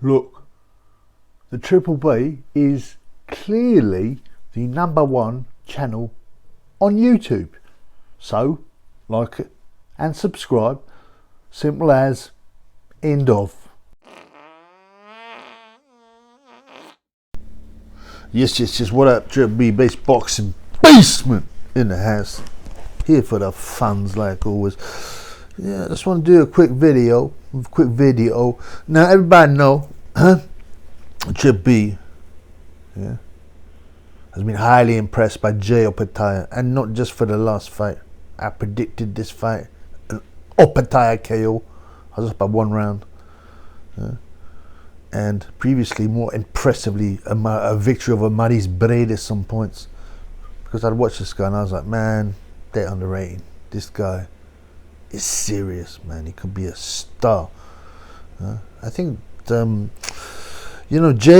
look, the Triple B is clearly the #1 channel on YouTube. So, like it and subscribe. Simple as. End of. Yes. What up, Triple B Base Boxing Basement in the house. Here for the funds, like always. Yeah, I just want to do a quick video. Now, everybody know, Triple B, yeah, has been highly impressed by Opetaia, and not just for the last fight. I predicted this fight, an Opetaia KO. I was up by 1 round. And previously, more impressively, a victory over Maris Braid at some points. Because I'd watched this guy and I was like, man, they're underrated. This guy is serious, man. He could be a star. I think, Jay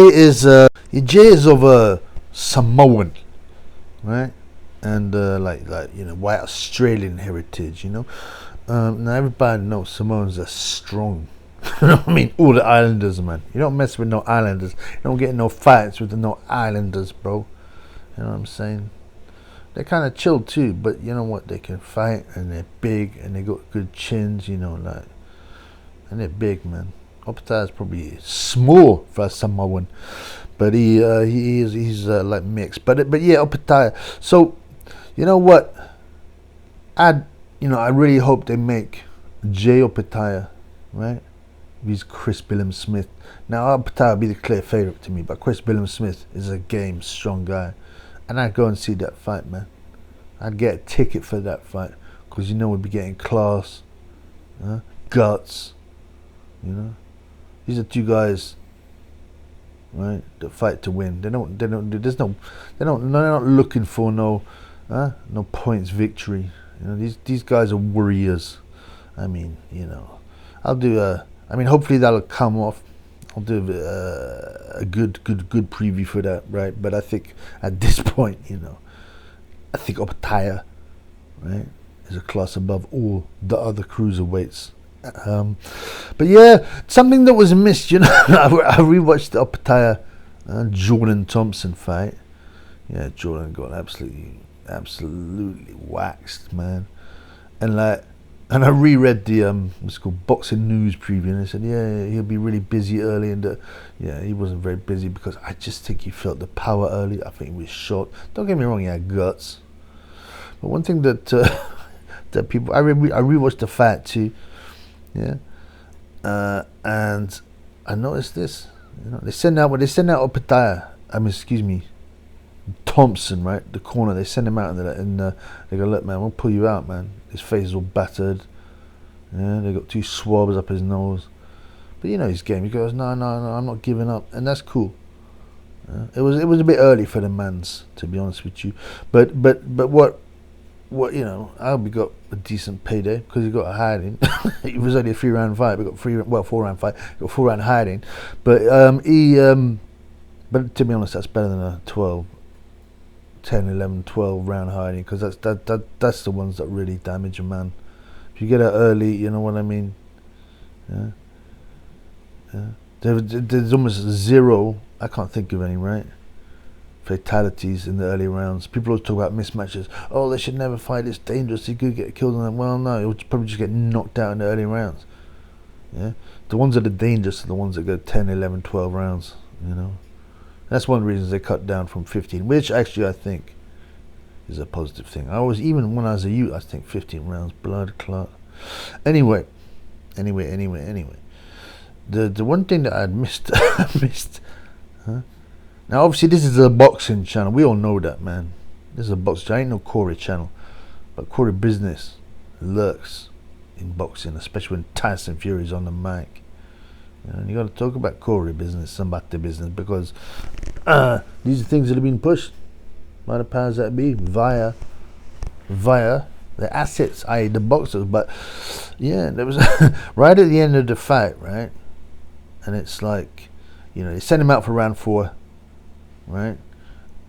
is of a Samoan, right? And white Australian heritage, Now everybody knows Samoans are strong. You know what I mean? All the islanders, man. You don't mess with no islanders. You don't get no fights with the islanders, bro. You know what I'm saying? They're kind of chill too, but you know what? They can fight, and they're big, and they got good chins, and they're big, man. Opetaia is probably small for a Samoan, but he's like mixed. But yeah, Opetaia. So, you know what? I really hope they make Jay Opetaia, right? He's Chris Billam-Smith. Now, Opetaia would be the clear favourite to me, but Chris Billam-Smith is a game strong guy. And I'd go and see that fight, man. I'd get a ticket for that fight, because we'd be getting class, guts, These are two guys, right, that fight to win. They're not looking for no points victory. These guys are warriors. I mean, I'll do hopefully that'll come off. I'll do a good preview for that, right? But I think at this point, I think Opetaia, right, is a class above all the other cruiserweights. But yeah, something that was missed, I rewatched the Opetaia Jordan Thompson fight. Yeah, Jordan got absolutely waxed, man. And I reread the what's called Boxing News preview, and they said, yeah, he'll be really busy early, and he wasn't very busy, because I just think he felt the power early. I think he was shot. Don't get me wrong, he had guts. But one thing that that people, I rewatched the fight too, yeah, and I noticed this. They send out Opetaia. Thompson, right, the corner. They send him out, and they go, look, man, we'll pull you out, man. His face is all battered. Yeah, they got 2 swabs up his nose. But his game. He goes, no, I'm not giving up, and that's cool. It was a bit early for the mans, to be honest with you. But what I hope he got a decent payday, because he got a hiding. It was only a 3-round fight. We got 4-round fight. Got 4-round hiding. But but to be honest, that's better than a 10, 11, 12 round hiding, because that's the ones that really damage a man. If you get out early, you know what I mean. Yeah. There's almost 0. I can't think of any, right? Fatalities in the early rounds. People always talk about mismatches. Oh, they should never fight. It's dangerous. He could get killed on them. Well, no, he'll probably just get knocked out in the early rounds. Yeah, the ones that are dangerous are the ones that go 10, 11, 12 rounds. That's one of the reasons they cut down from 15, which actually I think is a positive thing. Even when I was a youth, I think 15 rounds, blood clot. Anyway. The one thing that I missed, Now, obviously, this is a boxing channel. We all know that, man. This is a boxing channel. Ain't no Corey channel. But Corey business lurks in boxing, especially when Tyson Fury's on the mic. And you got to talk about Corey business, somebody business, because these are things that have been pushed by the powers that be via the assets, i.e. the boxers. But yeah, there was right at the end of the fight, right, and it's like, they sent him out for round 4, right,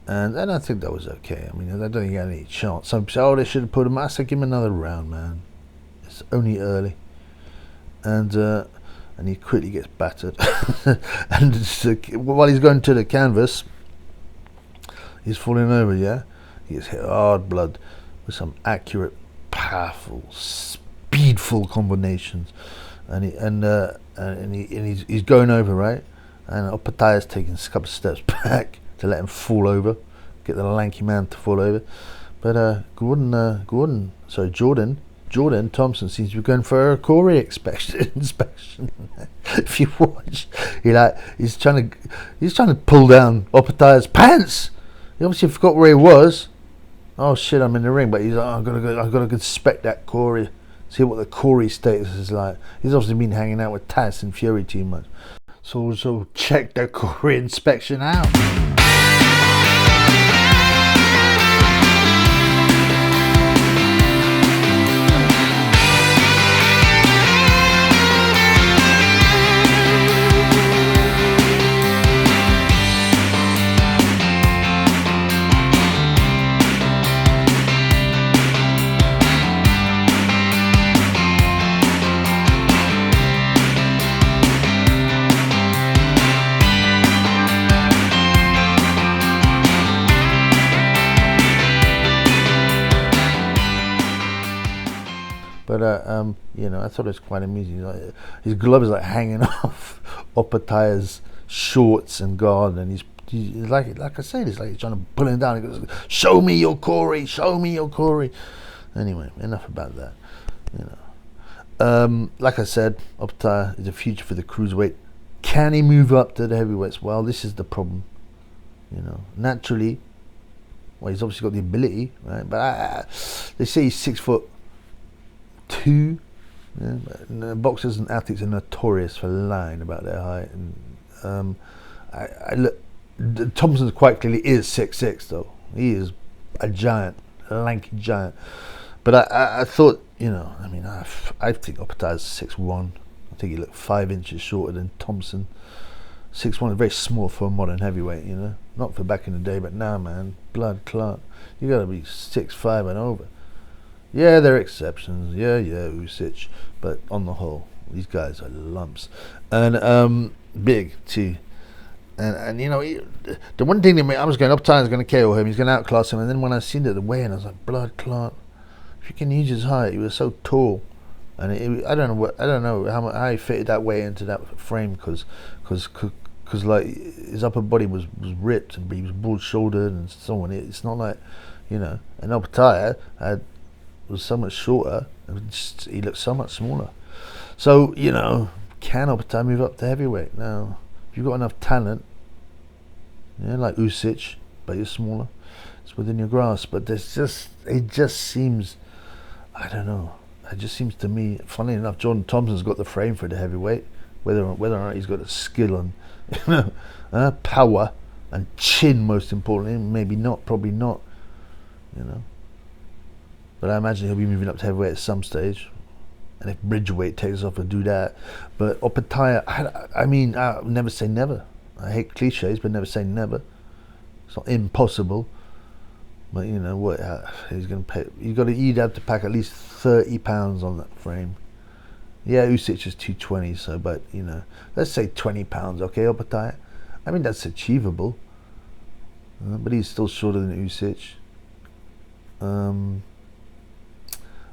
and I think that was okay. I mean, I don't think he had any chance. Some say, oh, they should have put him. I said, give him another round, man. It's only early, and and he quickly gets battered. And while he's going to the canvas, he's falling over. Yeah, he gets hit hard blood with some accurate, powerful, speedful combinations, and he's going over, right, and Opetaia's taking a couple of steps back to let him fall over, get the lanky man to fall over, but Jordan Thompson seems to be going for a Corey inspection. If you watch, he's trying to pull down Opetaia's pants. He obviously forgot where he was. Oh shit, I'm in the ring, but he's like, I've got to inspect that Corey, see what the Corey status is like. He's obviously been hanging out with Taz and Fury too much, so check the Corey inspection out. But I thought it was quite amusing. Like, his glove is like hanging off Opetaia's shorts and guard, and he's like I said, it's like he's trying to pull him down. He goes, "Show me your Corey, show me your Corey." Anyway, enough about that. Like I said, Opetaia is a future for the cruiserweight. Can he move up to the heavyweights? Well, this is the problem. Naturally, well, he's obviously got the ability, right? But they say he's 6'2". Yeah, but boxers and athletes are notorious for lying about their height, and I look. Thompson quite clearly is 6'6", though. He is a giant, a lanky giant. But I thought, I think Opetaia's 6'1". I think he looked 5 inches shorter than Thompson. 6'1" is very small for a modern heavyweight, not for back in the day, but now, man, blood clot. You got to be 6'5" and over. Yeah, there are exceptions. Yeah, Usyk, but on the whole, these guys are lumps, and big too. And the one thing that I was going, Opetaia's going to KO him. He's going to outclass him. And then when I seen it at the weigh-in, I was like, blood clot. If you can use his height, he was so tall, and I don't know how he fitted that way into that frame, because like his upper body was ripped, and he was broad-shouldered and so on. It's not like, and Opetaia was so much shorter, and he looked so much smaller. So, can Opetaia move up to heavyweight? Now, if you've got enough talent, like Usyk, but you're smaller, it's within your grasp. But it just seems, I don't know. It just seems to me, funnily enough, Jordan Thompson's got the frame for the heavyweight. Whether or not he's got the skill and power and chin, most importantly, maybe not, probably not, But I imagine he'll be moving up to heavyweight at some stage, and if Bridgeweight takes off, he'll do that. But Opetaia, I'll never say never. I hate cliches, but never say never. It's not impossible. But what? He's going to pay. You'd have to pack at least 30 pounds on that frame. Yeah, Usyk is 220, so but let's say 20 pounds. Okay, Opetaia. That's achievable. But he's still shorter than Usyk.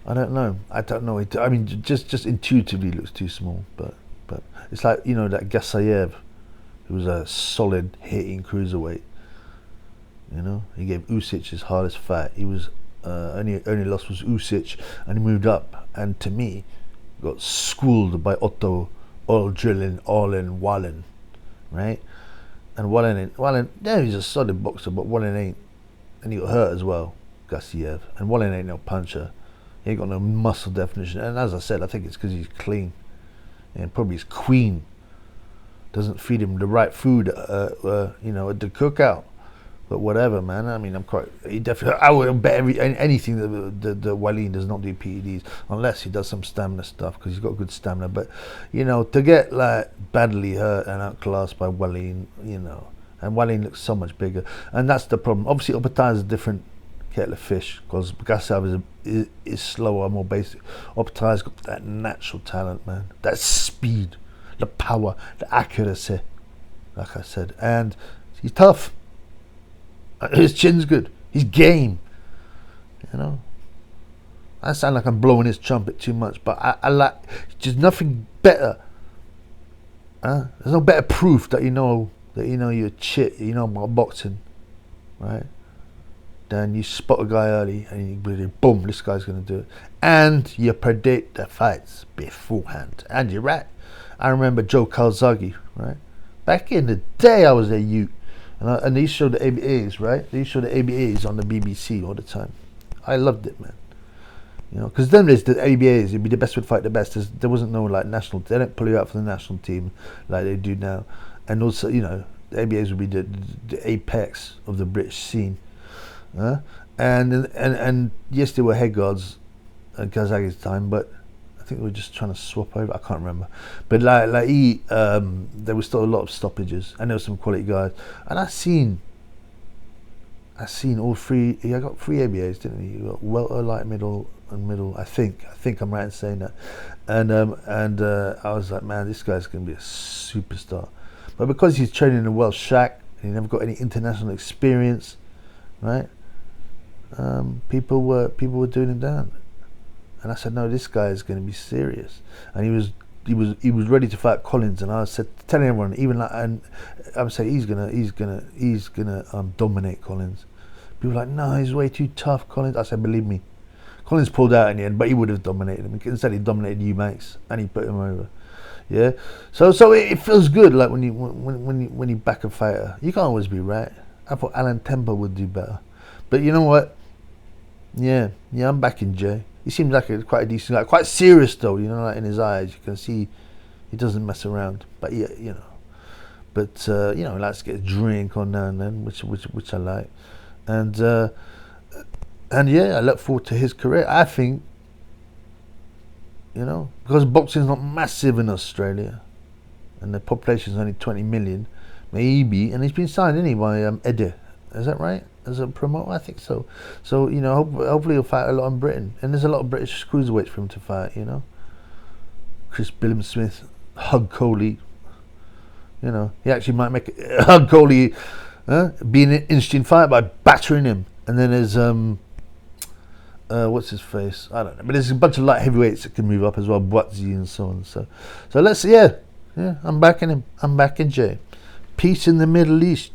I don't know. Just intuitively looks too small. But it's like that Gasayev, who was a solid hitting cruiserweight. He gave Usyk his hardest fight. He was only loss was Usyk, and he moved up. And to me, got schooled by Otto Wallen, right? And Wallen, yeah, he's a solid boxer, but Wallen ain't, and he got hurt as well, Gasayev. And Wallen ain't no puncher. He ain't got no muscle definition, and as I said, I think it's because he's clean, and probably his queen doesn't feed him the right food, at the cookout. But whatever, man. I would bet anything that Wallin does not do PEDs, unless he does some stamina stuff, because he's got good stamina. But to get like badly hurt and outclassed by Wallin, and Wallin looks so much bigger, and that's the problem. Obviously, Opetaia is a different kettle of fish, because Gasayev is slower, more basic. Opetaia's got that natural talent, man. That speed. the power, the accuracy, like I said. And he's tough. His chin's good. He's game. You know. I sound like I'm blowing his trumpet too much, but I like, just nothing better. There's no better proof that you know you're shit, you know about boxing, right? Then you spot a guy early and you boom, this guy's gonna do it, and you predict the fights beforehand. And you're right. I remember Joe Calzaghe, right? Back in the day, I was a youth, and they showed the ABAs, right? They showed the ABAs on the BBC all the time. I loved it, man. You know, because then there's the ABAs. It'd be the best would fight the best. There wasn't no like national. They don't pull you out for the national team like they do now. And also, you know, the ABAs would be the apex of the British scene. And yes, they were head guards at Gazaghi's time, but I think they were just trying to swap over. I can't remember. But there was still a lot of stoppages, and there were some quality guys. And I seen all three. I got three ABAs, didn't he? You got welter, light, middle, and middle. I think I'm right in saying that. And I was like, man, this guy's gonna be a superstar. But because he's training in a Welsh shack and he never got any international experience, right? People were doing him down. And I said, no, this guy is going to be serious. And he was ready to fight Collins. And I said, telling everyone, even like, and I would say he's gonna dominate Collins. People were like, no, he's way too tough, Collins. I said, believe me, Collins pulled out in the end, but he would have dominated him. Instead, he dominated you, Max, and he put him over. Yeah. So it feels good, like when you back a fighter. You can't always be right. I thought Alan Temple would do better, but you know what? Yeah, I'm backing Jay. He seems like quite a decent guy, quite serious though. You know, like in his eyes, you can see he doesn't mess around. But yeah, you know, but you know, he likes to get a drink on now and then, which I like, and yeah, I look forward to his career. I think, you know, because boxing's not massive in Australia, and the population is only 20 million, maybe, and he's been signed, isn't he, by Eddie? Is that right? As a promoter, I think so. So, you know, hopefully he'll fight a lot in Britain. And there's a lot of British cruiserweights for him to fight, you know. Billam-Smith, Hug Coley. You know, he actually might make Hug Coley be an interesting fight by battering him. And then there's, what's his face? I don't know. But there's a bunch of light heavyweights that can move up as well, Buatzi and so on. So let's, yeah, I'm backing him. I'm backing Jay. Peace in the Middle East.